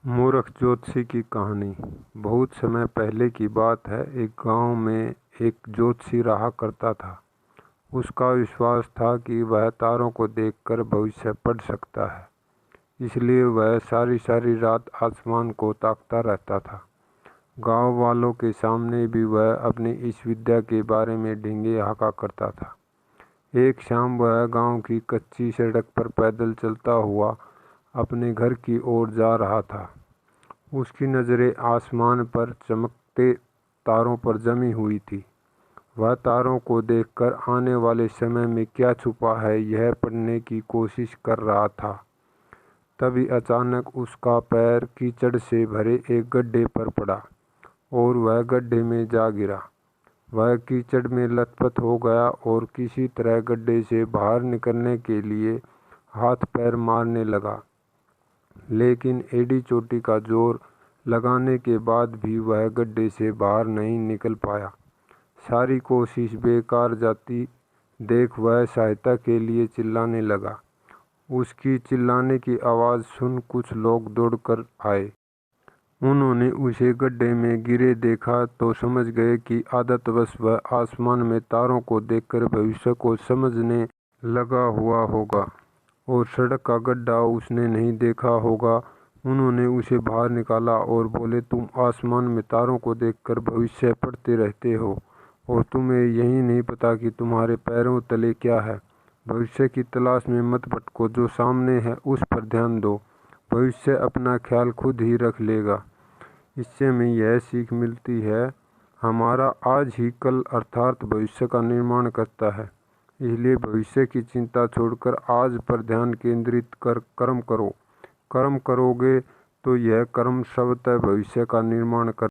मूर्ख ज्योतिषी की कहानी। बहुत समय पहले की बात है। एक गांव में एक ज्योतिषी रहा करता था। उसका विश्वास था कि वह तारों को देखकर भविष्य पढ़ सकता है। इसलिए वह सारी सारी रात आसमान को ताकता रहता था। गांव वालों के सामने भी वह अपनी इस विद्या के बारे में ढींगे हाँका करता था। एक शाम वह गांव की कच्ची सड़क पर पैदल चलता हुआ अपने घर की ओर जा रहा था। उसकी नज़रें आसमान पर चमकते तारों पर जमी हुई थी। वह तारों को देखकर आने वाले समय में क्या छुपा है यह पढ़ने की कोशिश कर रहा था। तभी अचानक उसका पैर कीचड़ से भरे एक गड्ढे पर पड़ा और वह गड्ढे में जा गिरा। वह कीचड़ में लथपथ हो गया और किसी तरह गड्ढे से बाहर निकलने के लिए हाथ पैर मारने लगा, लेकिन एड़ी चोटी का जोर लगाने के बाद भी वह गड्ढे से बाहर नहीं निकल पाया। सारी कोशिश बेकार जाती देख वह सहायता के लिए चिल्लाने लगा। उसकी चिल्लाने की आवाज़ सुन कुछ लोग दौड़कर आए। उन्होंने उसे गड्ढे में गिरे देखा तो समझ गए कि आदतवश वह आसमान में तारों को देखकर भविष्य को समझने लगा हुआ होगा और सड़क का गड्ढा उसने नहीं देखा होगा। उन्होंने उसे बाहर निकाला और बोले, तुम आसमान में तारों को देखकर भविष्य पढ़ते रहते हो और तुम्हें यही नहीं पता कि तुम्हारे पैरों तले क्या है। भविष्य की तलाश में मत भटको, जो सामने है उस पर ध्यान दो। भविष्य अपना ख्याल खुद ही रख लेगा। इससे हमें यह सीख मिलती है, हमारा आज ही कल अर्थात भविष्य का निर्माण करता है। इसलिए भविष्य की चिंता छोड़कर आज पर ध्यान केंद्रित कर कर्म करो। कर्म करोगे तो यह कर्म स्वतः भविष्य का निर्माण कर